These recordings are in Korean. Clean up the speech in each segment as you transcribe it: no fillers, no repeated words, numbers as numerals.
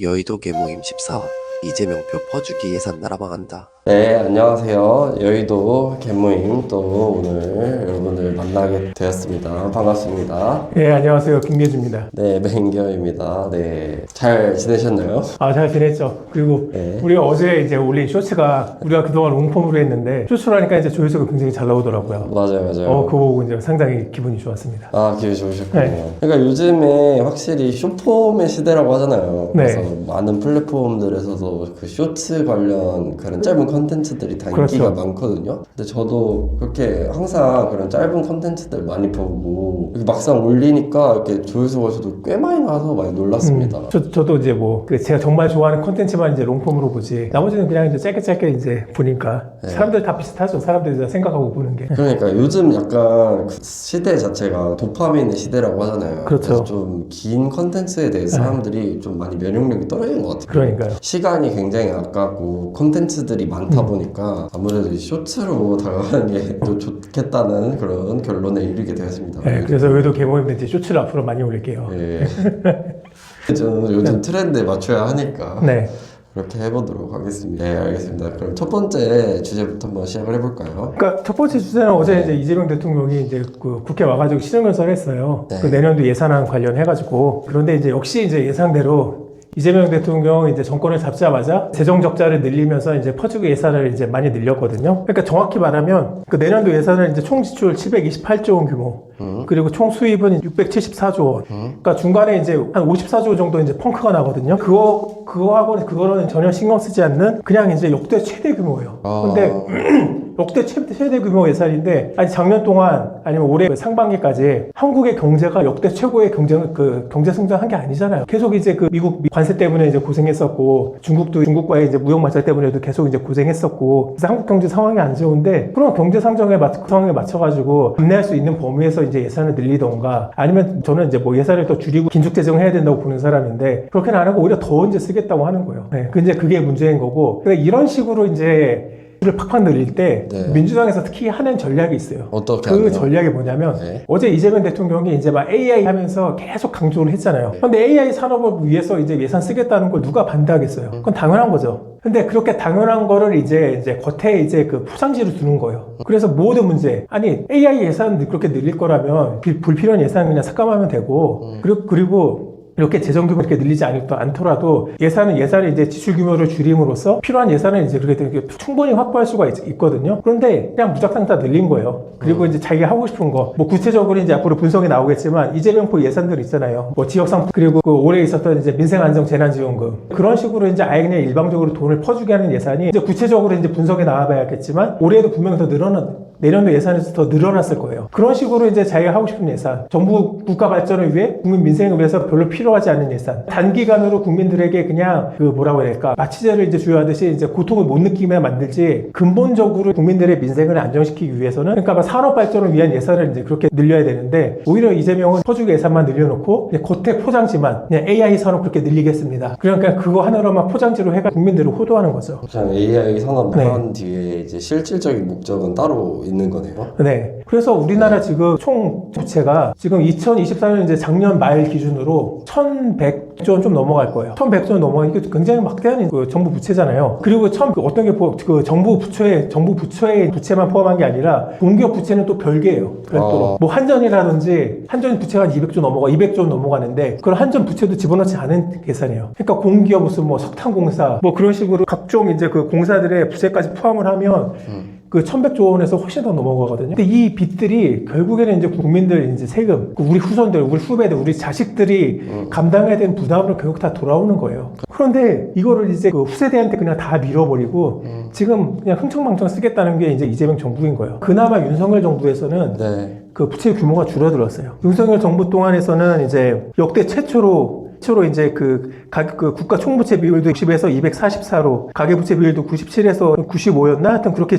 여의도 계모임 14화 이재명표 퍼주기 예산 날아망한다. 네, 안녕하세요. 여의도 개모임 또 오늘 여러분들 만나게 되었습니다. 반갑습니다. 네, 안녕하세요. 김계주입니다. 네, 맹겨입니다. 네, 잘 지내셨나요? 잘 지냈죠. 그리고 네. 우리가 어제 이제 올린 쇼츠가 우리가 그동안 롱폼으로 했는데 쇼츠로 하니까 이제 조회수가 굉장히 잘 나오더라고요. 맞아요. 그거 보고 이제 상당히 기분이 좋았습니다. 아, 기분이 좋으셨군요. 네. 그러니까 요즘에 확실히 숏폼의 시대라고 하잖아요. 네. 그래서 많은 플랫폼들에서도 그 쇼츠 관련 그런 짧은 컨텐츠들이 다 인기가 그렇죠. 많거든요. 근데 저도 그렇게 항상 그런 짧은 컨텐츠들 많이 보고 이렇게 막상 올리니까 이렇게 조회수가 저도 꽤 많이 나와서 많이 놀랐습니다. 저도 이제 제가 정말 좋아하는 콘텐츠만 이제 롱폼으로 보지 나머지는 그냥 이제 짧게 이제 보니까 네. 사람들 다 비슷하죠. 사람들이 다 생각하고 보는 게. 그러니까 요즘 약간 그 시대 자체가 도파민의 시대라고 하잖아요. 그렇죠. 그래서 좀 긴 컨텐츠에 대해서 사람들이 좀 많이 면역력이 떨어지는 것 같아요. 그러니까요. 시간이 굉장히 아깝고 컨텐츠들이 많다 보니까 아무래도 이 쇼츠로 다가가는 게 또 좋겠다는 그런 결론에 이르게 되었습니다. 네, 그래서 여의도 개모임 이제 쇼츠를 앞으로 많이 올릴게요. 네. 저는 요즘 트렌드에 맞춰야 하니까 네. 그렇게 해보도록 하겠습니다. 네, 알겠습니다. 그럼 첫 번째 주제부터 한번 시작을 해볼까요? 그러니까 첫 번째 주제는 어제 이제 이재명 대통령이 이제 그 국회 와가지고 시정연설 했어요. 네. 그 내년도 예산안 관련해가지고. 그런데 이제 역시 이제 예상대로 이재명 대통령 이제 정권을 잡자마자 재정 적자를 늘리면서 이제 퍼주기 예산을 이제 많이 늘렸거든요. 그러니까 정확히 말하면 그 내년도 예산은 이제 총 지출 728조 원 규모. 그리고 총 수입은 674조 원. 그러니까 중간에 이제 한 54조 정도 이제 펑크가 나거든요. 그거는 전혀 신경 쓰지 않는 그냥 이제 역대 최대 규모예요. 근데 역대 최대 규모 예산인데 아니 작년 동안 아니면 올해 그 상반기까지 한국의 경제가 역대 최고의 경제 성장한 게 아니잖아요. 계속 이제 그 미국 관세 때문에 이제 고생했었고 중국과의 이제 무역 마찰 때문에도 계속 이제 고생했었고 그래서 한국 경제 상황이 안 좋은데 그런 경제 상황에 맞춰가지고 감내할 수 있는 범위에서 이제 예산을 늘리던가 아니면 저는 이제 예산을 더 줄이고 긴축 재정해야 된다고 보는 사람인데 그렇게는 안 하고 오히려 더 이제 쓰겠다고 하는 거예요. 네, 이제 그게 문제인 거고 그러니까 이런 식으로 이제 를 팍팍 늘릴 때 네. 민주당에서 특히 하는 전략이 있어요. 어떻게 그 하나요? 전략이 뭐냐면 네. 어제 이재명 대통령이 이제 막 AI 하면서 계속 강조를 했잖아요. 그런데 AI 산업을 위해서 이제 예산 쓰겠다는 걸 누가 반대하겠어요? 그건 당연한 거죠. 근데 그렇게 당연한 거를 이제 겉에 이제 그 포장지를 두는 거예요. 그래서 모든 문제 아니 AI 예산 그렇게 늘릴 거라면 불필요한 예산 그냥 삭감하면 되고 그리고 이렇게 재정 규모 이렇게 늘리지 않더라도 예산은 이제 지출 규모를 줄임으로써 필요한 예산을 이제 그렇게 충분히 확보할 수가 있거든요. 그런데 그냥 무작정 다 늘린 거예요. 그리고 이제 자기가 하고 싶은 거, 구체적으로 이제 앞으로 분석이 나오겠지만 이재명포 예산들 있잖아요. 지역상 그리고 그 올해 있었던 이제 민생안정 재난지원금 그런 식으로 이제 아예 그냥 일방적으로 돈을 퍼주게 하는 예산이 이제 구체적으로 이제 분석이 나와봐야겠지만 올해도 분명히 더 내년도 예산에서 더 늘어났을 거예요. 그런 식으로 이제 자기가 하고 싶은 예산, 정부 국가 발전을 위해 국민 민생을 위해서 별로 필요하지 않은 예산, 단기간으로 국민들에게 그냥 뭐라고 해야 될까 마취제를 이제 주요하듯이 이제 고통을 못 느끼게 만들지 근본적으로 국민들의 민생을 안정시키기 위해서는 그러니까 산업 발전을 위한 예산을 이제 그렇게 늘려야 되는데 오히려 이재명은 퍼주기 예산만 늘려놓고 그냥 겉에 포장지만 그냥 AI 산업 그렇게 늘리겠습니다. 그러니까 그거 하나로만 포장지로 해가 국민들을 호도하는 거죠. 그냥 AI 산업 네. 한 뒤에 이제 실질적인 목적은 따로 있는 거네요. 네. 그래서 우리나라 지금 총 부채가 지금 2024년 이제 작년 말 기준으로 1,100조 원 좀 넘어갈 거예요. 1,100조 원 넘어가니까 굉장히 막대한 그 정부 부채잖아요. 그리고 어떤 게 정부 부처의 부채만 포함한 게 아니라 공기업 부채는 또 별개예요. 별도로. 한전이라든지 한전 부채가 한 200조 넘어가는데 그걸 한전 부채도 집어넣지 않은 계산이에요. 그러니까 공기업 무슨 석탄공사 그런 식으로 각종 이제 그 공사들의 부채까지 포함을 하면 그 1,100조 원에서 훨씬 더 넘어가거든요. 근데 이 빚들이 결국에는 이제 국민들 이제 세금, 우리 후손들, 우리 후배들, 우리 자식들이 감당해야 되는 부담으로 결국 다 돌아오는 거예요. 그런데 이거를 이제 그 후세대한테 그냥 다 밀어버리고 지금 그냥 흥청망청 쓰겠다는 게 이제 이재명 정부인 거예요. 그나마 윤석열 정부에서는 네. 그 부채 규모가 줄어들었어요. 윤석열 정부 동안에서는 이제 역대 최초로 이제 국가 총부채 비율도 60에서 244로 가계부채 비율도 97에서 95였나? 하여튼 그렇게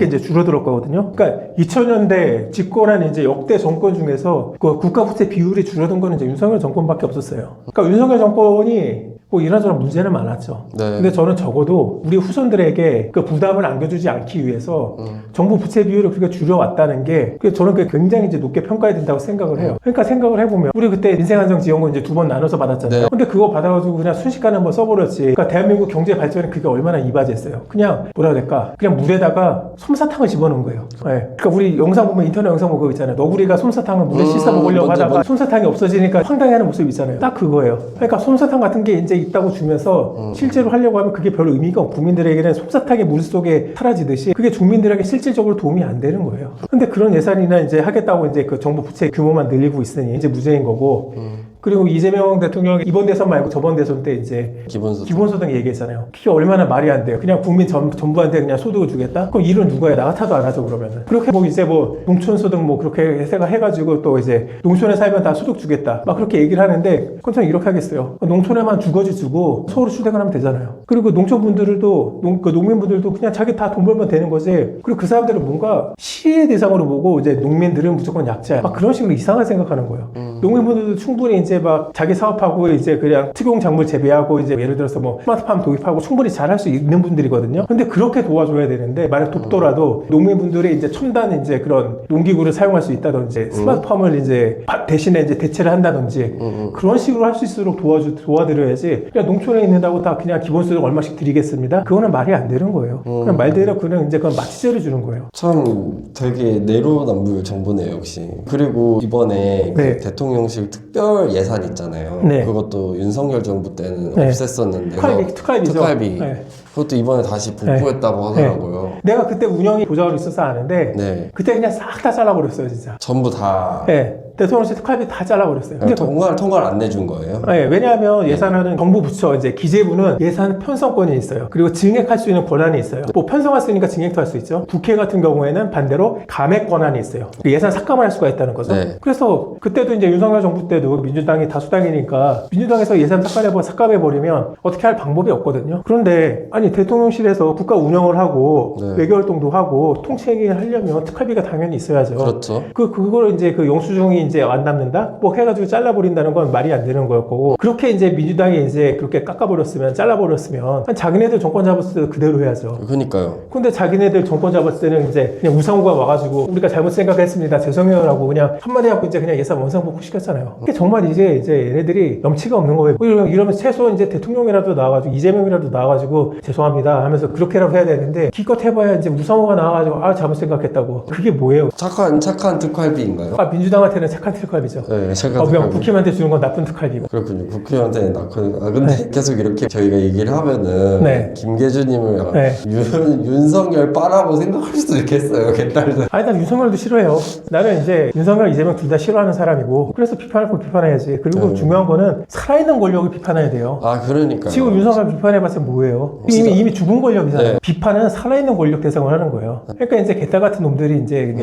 이제 줄어들었거든요. 그러니까 2000년대 집권한 이제 역대 정권 중에서 그 국가부채 비율이 줄어든 거는 이제 윤석열 정권밖에 없었어요. 그러니까 윤석열 정권이 뭐 이런저런 문제는 많았죠. 네. 근데 저는 적어도 우리 후손들에게 그 부담을 안겨주지 않기 위해서 정부 부채 비율을 그렇게 줄여왔다는 게 저는 그게 굉장히 이제 높게 평가해야 된다고 생각을 해요. 그러니까 생각을 해보면 우리 그때 민생안정지원금 이제 2번 나눠서 받았잖아요. 네. 근데 그거 받아가지고 그냥 순식간에 한번 써버렸지. 그러니까 대한민국 경제 발전에 그게 얼마나 이바지했어요. 그냥 뭐라 해야 될까? 그냥 물에다가 솜사탕을 집어넣은 거예요. 네. 그러니까 우리 영상 보면 인터넷 영상 보고 있잖아요. 너구리가 솜사탕을 물에 씻어 먹으려고 뭔지, 하다가 솜사탕이 없어지니까 황당해하는 모습 있잖아요. 딱 그거예요. 그러니까 솜사탕 같은 게 이제 있다고 주면서 실제로 하려고 하면 그게 별 의미가 없고 국민들에게는 솜사탕이 물속에 사라지듯이 그게 국민들에게 실질적으로 도움이 안 되는 거예요. 근데 그런 예산이나 이제 하겠다고 이제 그 정부 부채 규모만 늘리고 있으니 이제 문제인 거고. 그리고 이재명 대통령이 이번 대선 말고 저번 대선 때 이제 기본소득 얘기했잖아요. 그게 얼마나 말이 안 돼요. 그냥 국민 전부한테 그냥 소득을 주겠다? 그럼 일은 누가 해? 나 같아도 안 하죠, 그러면은. 그렇게 뭐 이제 뭐 농촌소득 뭐 그렇게 해가지고 또 이제 농촌에 살면 다 소득 주겠다. 막 그렇게 얘기를 하는데 그건 참 이렇게 하겠어요. 농촌에만 주거지 주고 서울로 출퇴근하면 되잖아요. 그리고 농촌분들도 농민분들도 그냥 자기 다 돈 벌면 되는 거지. 그리고 그 사람들은 뭔가 시의 대상으로 보고 이제 농민들은 무조건 약자야. 막 그런 식으로 이상하게 생각하는 거예요. 농민분들도 충분히 이제 막 자기 사업하고 이제 그냥 특용 작물 재배하고 이제 예를 들어서 뭐 스마트팜 도입하고 충분히 잘할 수 있는 분들이거든요. 근데 그렇게 도와줘야 되는데 만약 돕더라도 농민분들이 이제 첨단 이제 그런 농기구를 사용할 수 있다든지 스마트팜을 이제 대신에 이제 대체를 한다든지 그런 식으로 할 수 있도록 도와드려야지. 그냥 농촌에 있는다고 다 그냥 기본소득 얼마씩 드리겠습니다. 그거는 말이 안 되는 거예요. 그냥 말대로 그냥 이제 그건 마취제를 주는 거예요. 참 되게 내로남불 정부네요, 역시. 그리고 이번에 네. 그 대통령실 특별 예산 있잖아요. 네. 그것도 윤석열 정부 때는 네. 없앴었는데 특활비죠. 특활비. 네. 그것도 이번에 다시 복구했다고 하더라고요. 내가 그때 운영이 보좌관으로 있어서 아는데 네. 그때 그냥 싹 다 잘라버렸어요, 진짜. 전부 다 네. 대통령실 특활비 다 잘라버렸어요. 근데 통과를 안 내준 거예요? 네, 왜냐하면 예산하는 정부 부처 이제 기재부는 예산 편성권이 있어요. 그리고 증액할 수 있는 권한이 있어요. 뭐 편성할 수 있으니까 증액도 할 수 있죠. 국회 같은 경우에는 반대로 감액 권한이 있어요. 예산 삭감을 할 수가 있다는 거죠. 네. 그래서 그때도 이제 윤석열 정부 때도 민주당이 다수당이니까 민주당에서 예산 삭감해버리면 어떻게 할 방법이 없거든요. 그런데 아니 대통령실에서 국가 운영을 하고 네. 외교 활동도 하고 통치행위를 하려면 특활비가 당연히 있어야죠. 그렇죠. 그거를 이제 그 영수증이 이제 안 남는다? 뭐 해가지고 잘라버린다는 건 말이 안 되는 거였고, 그렇게 이제 민주당이 이제 그렇게 깎아버렸으면, 잘라버렸으면, 자기네들 정권 잡았을 때도 그대로 해야죠. 그러니까요. 근데 자기네들 정권 잡았을 때는 이제 그냥 우상호가 와가지고, 우리가 잘못 생각했습니다. 죄송해요라고 그냥 한마디 하고 이제 그냥 예산 원상복구 시켰잖아요. 이게 정말 이제 얘네들이 염치가 없는 거예요. 이러면 최소 이제 대통령이라도 나와가지고, 이재명이라도 나와가지고, 죄송합니다 하면서 그렇게라도 해야 되는데, 기껏 해봐야 이제 우상호가 나와가지고, 잘못 생각했다고. 그게 뭐예요? 착한 특활비인가요? 민주당한테는 착한 특활비죠. 네, 착한 특활비. 국힘한테 주는 건 나쁜 특활비고. 그렇군요. 국회의원한테는 근데 계속 이렇게 저희가 얘기를 하면은 네. 김계주님을 약간 네. 윤석열 빠라고 생각할 수도 있겠어요. 개딸들. 아니, 난 윤석열도 싫어해요. 나는 이제 윤석열, 이재명 둘 다 싫어하는 사람이고, 그래서 비판할 거 비판해야지. 그리고 중요한 거는 살아있는 권력을 비판해야 돼요. 그러니까요. 지금 윤석열 비판해봤자 뭐예요? 이미 죽은 권력이잖아요. 네. 비판은 살아있는 권력 대상을 하는 거예요. 그러니까 이제 개딸 같은 놈들이 이제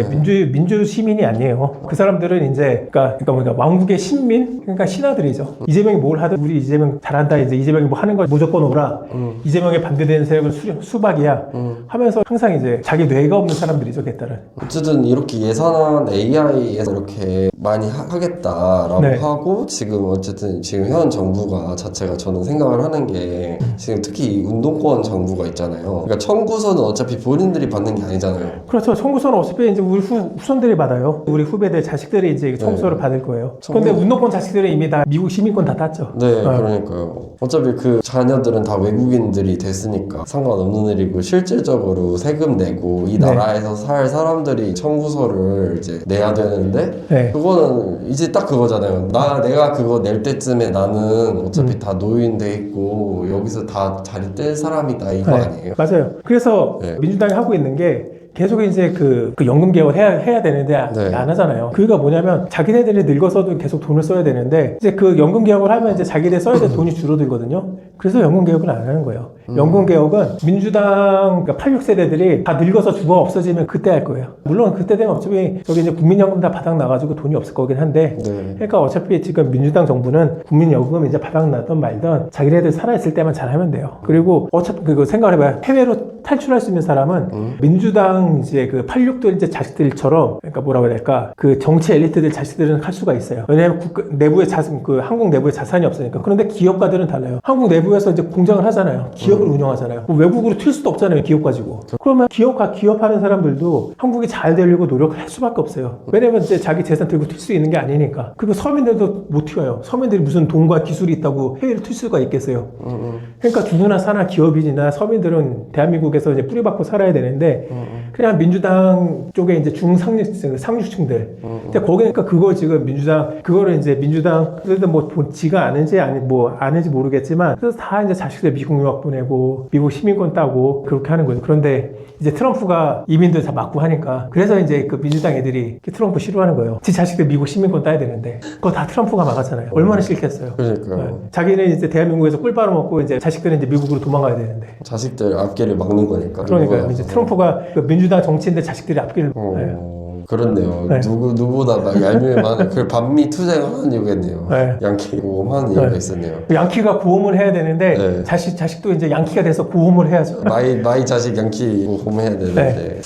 민주 시민이 아니에요. 그 사람들은 이제 그러니까 왕국의 신민, 그러니까 신하들이죠. 이재명이 뭘 하든 우리 이재명 잘한다. 이제 이재명이 뭐 하는 걸 무조건 오라. 이재명에 반대되는 세력은 수박이야. 하면서 항상 이제 자기 뇌가 없는 사람들이죠, 개딸은. 어쨌든 이렇게 예산안 AI에서 이렇게 많이 하겠다라고 네. 하고 지금 어쨌든 지금 현 정부가 자체가 저는 생각을 하는 게 지금 특히 운동권 정부가 있잖아요. 그러니까 청구서는 어차피 본인들이 받는 게 아니잖아요. 그렇죠. 청구서는 어차피 이제 우리 후손들이 받아요. 우리 후배들 자식들이 이제 청구서를 받을 거예요. 그런데 운동권 자식들은 이미 다 미국 시민권 다 땄죠. 네, 그러니까요. 어차피 그 자녀들은 다 외국인들이 됐으니까 상관없는 일이고 실질적으로 세금 내고 이 나라에서 살 사람들이 청구서를 이제 내야 되는데 그거는 이제 딱 그거잖아요. 내가 그거 낼 때쯤에 나는 어차피 다 노인 돼 있고 여기서 다 자리 뗄 사람이다 이거 아니에요? 맞아요. 그래서 민주당이 하고 있는 게 계속 이제 그 연금 개혁을 해야 되는데 안 하잖아요. 그게 뭐냐면 자기네들이 늙어서도 계속 돈을 써야 되는데 이제 그 연금 개혁을 하면 이제 자기네 써야 될 돈이 줄어들거든요. 그래서 연금 개혁을 안 하는 거예요. 연금 개혁은 민주당 86세대들이 다 늙어서 죽어 없어지면 그때 할 거예요. 물론 그때 되면 어차피 저기 이제 국민연금 다 바닥 나가지고 돈이 없을 거긴 한데, 네. 그러니까 어차피 지금 민주당 정부는 국민연금 이제 바닥 나든 말든 자기네들 살아있을 때만 잘하면 돼요. 그리고 어차피 그거 생각을 해봐요. 해외로 탈출할 수 있는 사람은 민주당 이제 그 86도 이제 자식들처럼, 그러니까 뭐라고 해야 될까, 그 정치 엘리트들 자식들은 할 수가 있어요. 왜냐하면 내부의 그 한국 내부의 자산이 없으니까. 그런데 기업가들은 달라요. 한국 내부에서 이제 공장을 하잖아요. 기업을 운영하잖아요. 뭐 외국으로 튈 수도 없잖아요. 기업 가지고. 그러면 기업하는 사람들도 한국이 잘 되려고 노력을 할 수밖에 없어요. 왜냐면 이제 자기 재산 들고 튈 수 있는 게 아니니까. 그리고 서민들도 못 튀어요. 서민들이 무슨 돈과 기술이 있다고 해외로 튈 수가 있겠어요. 그러니까 누구나 사나 기업인이나 서민들은 대한민국에서 이제 뿌리박고 살아야 되는데, 그냥 민주당 쪽에 이제 상류층들. 근데 거기니까 그걸 지금 그거를 이제 민주당, 그래도 뭐 지가 아는지 모르겠지만, 그래서 다 이제 자식들 미국 유학 보내고, 미국 시민권 따고, 그렇게 하는 거예요. 그런데 이제 트럼프가 이민들 다 막고 하니까, 그래서 이제 그 민주당 애들이 트럼프 싫어하는 거예요. 지 자식들 미국 시민권 따야 되는데, 그거 다 트럼프가 막았잖아요. 얼마나 싫겠어요. 그러니까요. 네. 자기는 이제 대한민국에서 꿀 빨아먹고, 이제 자식들은 이제 미국으로 도망가야 되는데. 자식들 앞길을 막는 거니까. 그러니까요. 이제 트럼프가 그 민주당 정치인들 자식들이 앞길을. 네. 그렇네요. 네. 누구보다 막 얄미울만한 그 반미 투쟁하는 이유겠네요. 네. 양키 모험하는 이유가 있었네요. 양키가 고음을 해야 되는데, 네. 자식도 이제 양키가 돼서 고음을 해야죠. 마이 자식 양키 모험해야 되는데.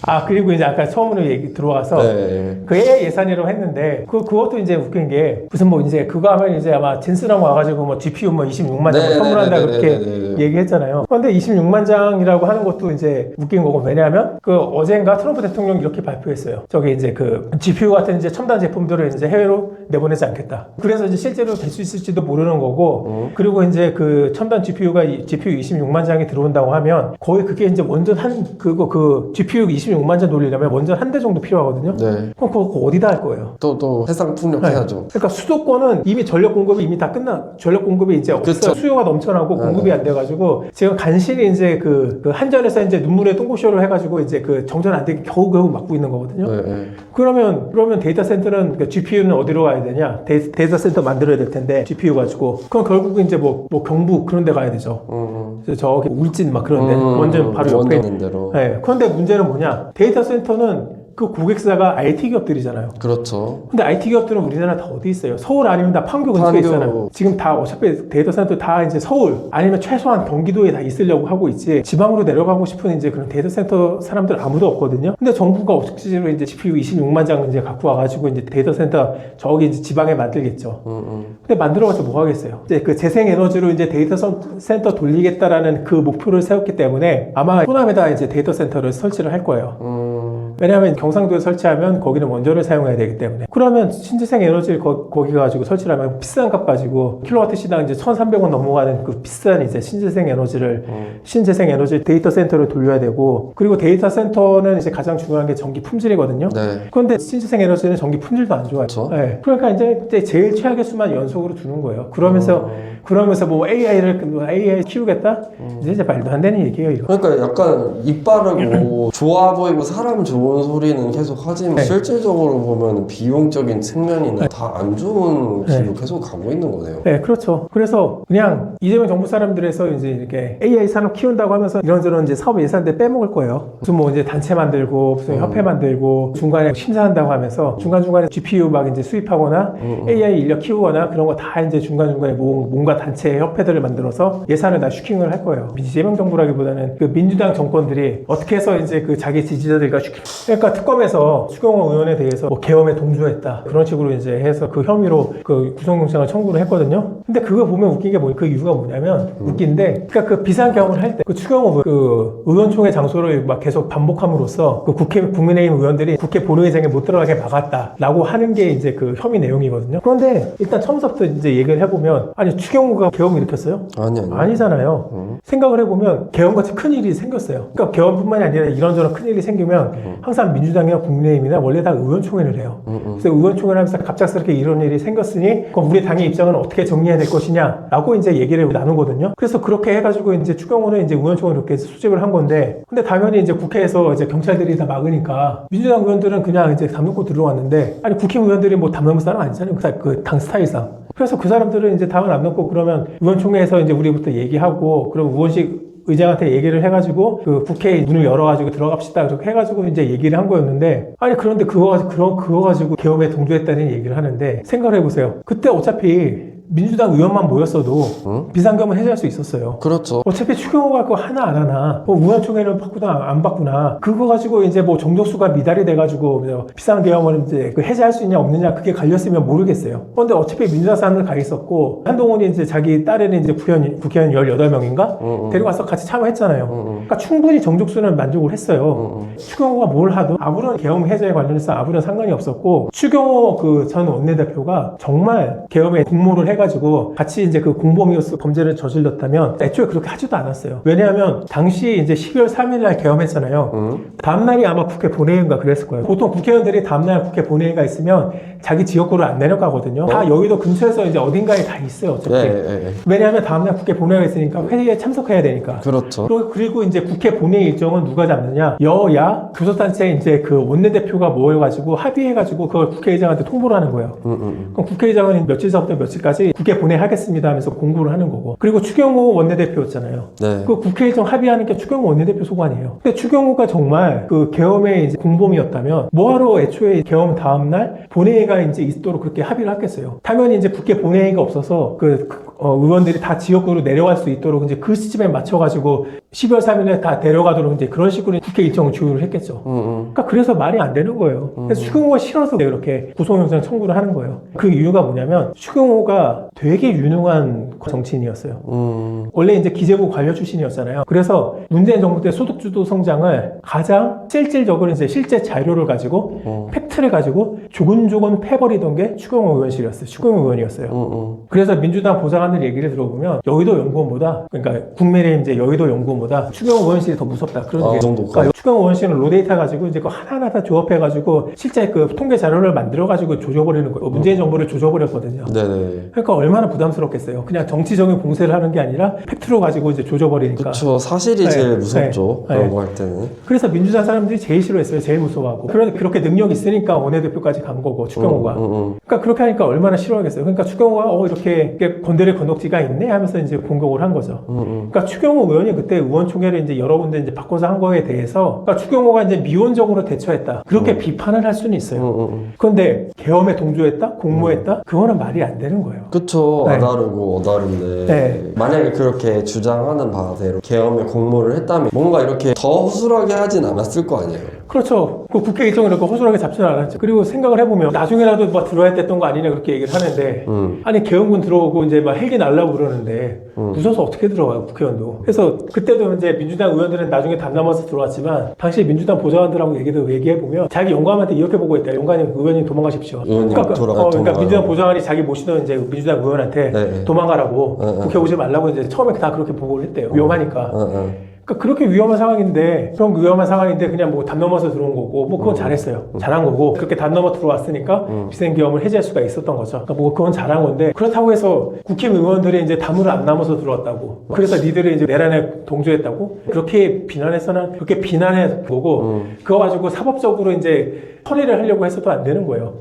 아, 그리고 이제 아까 처음으로 들어와서, 네. 그 AI 예산이라고 했는데, 그것도 이제 웃긴 게, 무슨 뭐 이제 그거 하면 이제 아마 진스랑 와가지고 뭐 GPU 뭐 26만 장 네, 선물한다 네, 그렇게 네, 네, 네. 얘기했잖아요. 그런데 26만 장이라고 하는 것도 이제 웃긴 거고, 왜냐하면 그 어젠가 트럼프 대통령이 이렇게 발표했어요. 저기 이제 그 GPU 같은 이제 첨단 제품들을 이제 해외로 내보내지 않겠다. 그래서 이제 실제로 될 수 있을지도 모르는 거고, 그리고 이제 그 첨단 GPU 26만 장이 들어온다고 하면 거의 그게 이제 원전 그 GPU 26만 장 돌리려면 원전 한 대 정도 필요하거든요. 네. 그럼 그거 어디다 할 거예요? 또 해상 풍력 해야죠. 그러니까 수도권은 이미 전력 공급이 이미 다 전력 공급이 이제 없어요. 그쵸. 수요가 넘쳐나고 공급이 안 돼가지고 지금 간신히 이제 그 한전에서 이제 눈물의 똥꼬쇼를 해가지고 이제 그 정전 안 되게 겨우겨우 막고 있는 거거든요. 네, 네. 그러면 데이터 센터는, 그러니까 GPU는 어디로 가야 되냐? 데이터 센터 만들어야 될 텐데 GPU 가지고 그럼 결국은 이제 뭐 경북 그런 데 가야 되죠. 저기 울진 막 그런 데 원전 바로 옆에 원하는 대로. 네. 그런데 문제는 뭐냐? 데이터 센터는 그 고객사가 IT 기업들이잖아요. 그렇죠. 근데 IT 기업들은 우리나라 다 어디 있어요? 서울 아니면 다 판교 근처에 판교. 있잖아요. 지금 다 어차피 데이터 센터 다 이제 서울 아니면 최소한 경기도에 다 있으려고 하고 있지. 지방으로 내려가고 싶은 이제 그런 데이터 센터 사람들 아무도 없거든요. 근데 정부가 억지로 이제 GPU 26만 장 이제 갖고 와가지고 이제 데이터 센터 저기 이제 지방에 만들겠죠. 근데 만들어가서 뭐 하겠어요? 이제 그 재생 에너지로 이제 데이터 센터 돌리겠다라는 그 목표를 세웠기 때문에 아마 호남에다 이제 데이터 센터를 설치를 할 거예요. 왜냐하면 경상도에 설치하면 거기는 원전을 사용해야 되기 때문에. 그러면 신재생 에너지를 거기 가지고 설치를 하면 비싼 값 가지고 킬로와트 시당 이제 1,300원 넘어가는 그 비싼 이제 신재생 에너지 데이터 센터를 돌려야 되고, 그리고 데이터 센터는 이제 가장 중요한 게 전기 품질이거든요. 네. 그런데 신재생 에너지는 전기 품질도 안 좋아요. 그렇죠. 네. 그러니까 이제 제일 최악의 수만 연속으로 두는 거예요. 그러면서 뭐 AI 키우겠다? 이제 말도 안 되는 얘기예요, 이거. 그러니까 약간 입 바르고 좋아 보이고 사람 좋은 소리는 계속 하지만 네. 실질적으로 보면 비용적인 측면이나 다 안 좋은 길로 계속 가고 있는 거네요. 네, 그렇죠. 그래서 그냥 이재명 정부 사람들에서 이제 이렇게 AI 산업 키운다고 하면서 이런저런 이제 사업 예산들 빼먹을 거예요. 무슨 뭐 이제 단체 만들고, 무슨 협회 만들고, 중간에 심사한다고 하면서 중간중간에 GPU 막 이제 수입하거나 AI 인력 키우거나 그런 거 다 이제 중간중간에 뭔가 단체 협회들을 만들어서 예산을 다 슈킹을 할 거예요. 이재명 정부라기보다는 그 민주당 정권들이 어떻게 해서 이제 그 자기 지지자들과 그러니까 특검에서 추경호 의원에 대해서 뭐 계엄에 동조했다. 그런 식으로 이제 해서 그 혐의로 그 구속영장을 청구를 했거든요. 근데 그거 보면 웃긴 게 그 이유가 뭐냐면 웃긴데, 그러니까 그 비상계엄을 할 때 그 추경호 그 의원총회 장소를 막 계속 반복함으로써 그 국민의힘 의원들이 국회 본회의장에 못 들어가게 막았다라고 하는 게 이제 그 혐의 내용이거든요. 그런데 일단 처음부터 이제 얘기를 해보면, 아니 추경호가 계엄을 일으켰어요? 아니잖아요. 생각을 해보면 계엄같이 큰 일이 생겼어요. 그러니까 계엄뿐만이 아니라 이런저런 큰 일이 생기면 항상 민주당이나 국민의힘이나 원래 다 의원총회를 해요. 그래서 의원총회를 하면서 갑작스럽게 이런 일이 생겼으니 그럼 우리 당의 입장은 어떻게 정리해야 될 것이냐라고 이제 얘기를 나누거든요. 그래서 그렇게 해가지고 이제 추경호는 이제 의원총회를 이렇게 수집을 한 건데, 근데 당연히 이제 국회에서 이제 경찰들이 다 막으니까 민주당 의원들은 그냥 이제 담 놓고 들어왔는데, 아니 국회의원들이 뭐 담 넘을 사람 아니잖아요. 그 당 스타일상. 그래서 그 사람들은 이제 담을 안 놓고 그러면 의원총회에서 이제 우리부터 얘기하고, 그럼 의원식 의장한테 얘기를 해가지고 그 국회 문을 열어가지고 들어갑시다 그렇게 해가지고 이제 얘기를 한 거였는데 아니 그런데 그거 가지고 계엄에 동조했다는 얘기를 하는데 생각을 해보세요. 그때 어차피 민주당 의원만 모였어도 비상계엄을 해제할 수 있었어요. 그렇죠. 어차피 추경호가 그거 하나 안 하나, 뭐 의원총회를 받구나 안 받구나, 그거 가지고 이제 뭐 정족수가 미달이 돼가지고 비상계엄을 이제 그 해제할 수 있냐 없느냐 그게 갈렸으면 모르겠어요. 그런데 어차피 민주당 사람들 가 있었고 한동훈이 이제 자기 딸에는 이제 국회의원 18명인가 데려가서 같이 참여했잖아요. 그러니까 충분히 정족수는 만족을 했어요. 추경호가 뭘 하든 아무런 계엄 해제에 관련해서 아무런 상관이 없었고 추경호 그 전 원내대표가 정말 계엄에 공모를 해가지고 같이 이제 그 공범이어서 범죄를 저질렀다면 애초에 그렇게 하지도 않았어요. 왜냐하면 당시 이제 12월 3일날 계엄했잖아요. 다음날이 아마 국회 본회의인가 그랬을 거예요. 보통 국회의원들이 다음날 국회 본회의가 있으면 자기 지역구를 안 내려가거든요. 다 여의도 근처에서 이제 어딘가에 다 있어요. 어차피. 왜냐하면 다음날 국회 본회의가 있으니까 회의에 참석해야 되니까. 그렇죠. 그리고 이제 국회 본회의 일정은 누가 잡느냐? 여야 교섭단체 이제 그 원내대표가 모여가지고 합의해가지고 그걸 국회의장한테 통보를 하는 거예요. 그럼 국회의장은 며칠서부터 며칠까지 국회 본회의하겠습니다 하면서 공고를 하는 거고. 그리고 추경호 원내대표였잖아요. 네. 그 국회의장 합의하는 게 추경호 원내대표 소관이에요. 근데 추경호가 정말 그 계엄의 이제 공범이었다면 뭐하러 애초에 계엄 다음날 본회의가 이제 있도록 그렇게 합의를 했겠어요. 당연히 이제 국회 본회의가 없어서 의원들이 다 지역구로 내려갈 수 있도록 이제 그 시점에 맞춰가지고 12월 3일에 다 데려가도록 이제 그런 식으로 국회 일정을 조율을 했겠죠. 그러니까 그래서 말이 안 되는 거예요. 그래서 추경호가 싫어서 이렇게 구속영장 청구를 하는 거예요. 그 이유가 뭐냐면 추경호가 되게 유능한 정치인이었어요. 원래 이제 기재부 관료 출신이었잖아요. 그래서 문재인 정부 때 소득주도 성장을 가장 실질적으로 이제 실제 자료를 가지고 팩트를 가지고 조근조근 패버리던 게 추경호 의원실이었어요. 추경호 의원이었어요. 그래서 민주당 보좌관들 얘기를 들어보면 여의도 연구원보다 그러니까 국민의 이제 여의도 연구원보다 추경호 의원실이 더 무섭다. 그런 얘기. 그러니까 추경호 의원실은 로데이터 가지고 이제 그 하나하나 다 조합해가지고 실제 그 통계 자료를 만들어가지고 조져버리는 거예요. 문재인 정부를 조져버렸거든요. 네네. 그러니까 얼마나 부담스럽겠어요. 그냥 정치적인 공세를 하는 게 아니라 팩트로 가지고 이제 조져버리니까. 그렇죠. 사실이 제일 무섭죠. 그런 거 할 때는. 그래서 민주당 사람들이 제일 싫어했어요. 제일 무서워하고. 그런데 그렇게 능력이 있으니까 원내대표까지 간 거고 추경호가. 그러니까 그렇게 하니까 얼마나 싫어하겠어요. 그러니까 추경호가 이렇게 건드릴 건덕지가 있네 하면서 이제 공격을 한 거죠. 그러니까 추경호 의원이 그때 의원총회를 이제 여러 군데 이제 바꿔서 한 거에 대해서 그러니까 추경호가 이제 미온적으로 대처했다. 그렇게 비판을 할 수는 있어요. 그런데 계엄에 동조했다, 공모했다, 그거는 말이 안 되는 거예요. 그쵸. 네. 아다르고 어다른데 네. 만약에 그렇게 주장하는 바대로 계엄에 공모를 했다면 뭔가 이렇게 더 허술하게 하진 않았을 거 아니에요. 그렇죠. 그 국회 일정을 이렇게 허술하게 잡지는 않았죠. 그리고 생각을 해보면 나중에라도 막 들어야 됐던 거 아니냐 그렇게 얘기를 하는데 아니 계엄군 들어오고 이제 막 헬기 날라고 그러는데 무서워서 어떻게 들어가요 국회의원도. 그래서 그때도 이제 민주당 의원들은 나중에 담 넘어서 들어왔지만 당시 민주당 보좌관들하고 얘기해보면 자기 영감한테 이렇게 보고 있다. 영감님 의원님 도망가십시오. 의원님 그러니까 민주당 보좌관이 자기 모시던 이제 민주당 의원한테 네. 도망가라고 국회 오지 말라고 이제 처음에 다 그렇게 보고를 했대요. 위험하니까. 그러니까 그렇게 위험한 상황인데 그런 위험한 상황인데 그냥 뭐 담 넘어서 들어온 거고 뭐 그건 잘했어요. 잘한 거고 그렇게 담 넘어 들어왔으니까 비상계엄을 해제할 수가 있었던 거죠. 그러니까 뭐 그건 잘한 건데 그렇다고 해서 국힘의원들이 이제 담을 안 넘어서 들어왔다고 그래서 니들이 이제 내란에 동조했다고 그렇게 비난해서는 그렇게 비난해 보고 그거 가지고 사법적으로 이제 처리를 하려고 해서도 안 되는 거예요.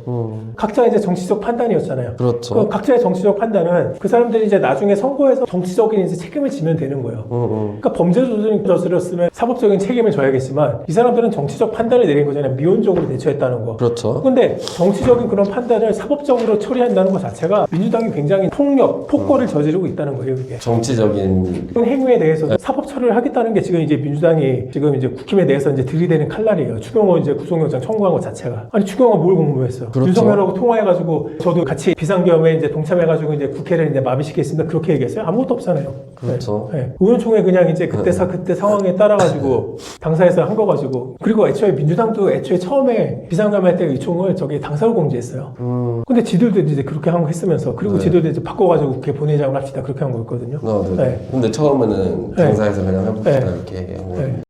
각자 이제 정치적 판단이었잖아요. 그렇죠. 그 각자의 정치적 판단은 그 사람들이 이제 나중에 선거에서 정치적인 이제 책임을 지면 되는 거예요. 그러니까 범죄를 저질렀으면 사법적인 책임을 져야겠지만 이 사람들은 정치적 판단을 내린 거잖아요. 미온적으로 대처했다는 거. 그렇죠. 근데 정치적인 그런 판단을 사법적으로 처리한다는 것 자체가 민주당이 굉장히 폭력, 폭거를 저지르고 있다는 거예요. 이게. 정치적인 그런 행위에 대해서 사법 처리를 하겠다는 게 지금 이제 민주당이 지금 이제 국힘에 대해서 이제 들이대는 칼날이에요. 추경호 이제 구속영장 청구한 것 자체가. 아니 추경호가 뭘 공모했어? 그렇죠. 윤석열하고 통화해가지고 저도 같이 비상계엄에 이제 동참해가지고 이제 국회를 이제 마비시키겠습니다. 그렇게 얘기했어요? 아무것도 없잖아요. 그렇죠. 네. 의원총회 그냥 이제 그때 상황에 따라가지고 당사에서 한 거 가지고 그리고 애초에 민주당도 애초에 처음에 비상계엄 할 때 의총을 저기 당사로 공지했어요. 근데 지들도 이제 그렇게 한 거 했으면서 그리고 지들도 이제 바꿔가지고 국회 본회의장을 합시다 그렇게 한 거였거든요. 네. 네. 근데 처음에는 당사에서 그냥 해봅시다 네. 이렇게 얘기한 거예요. 네.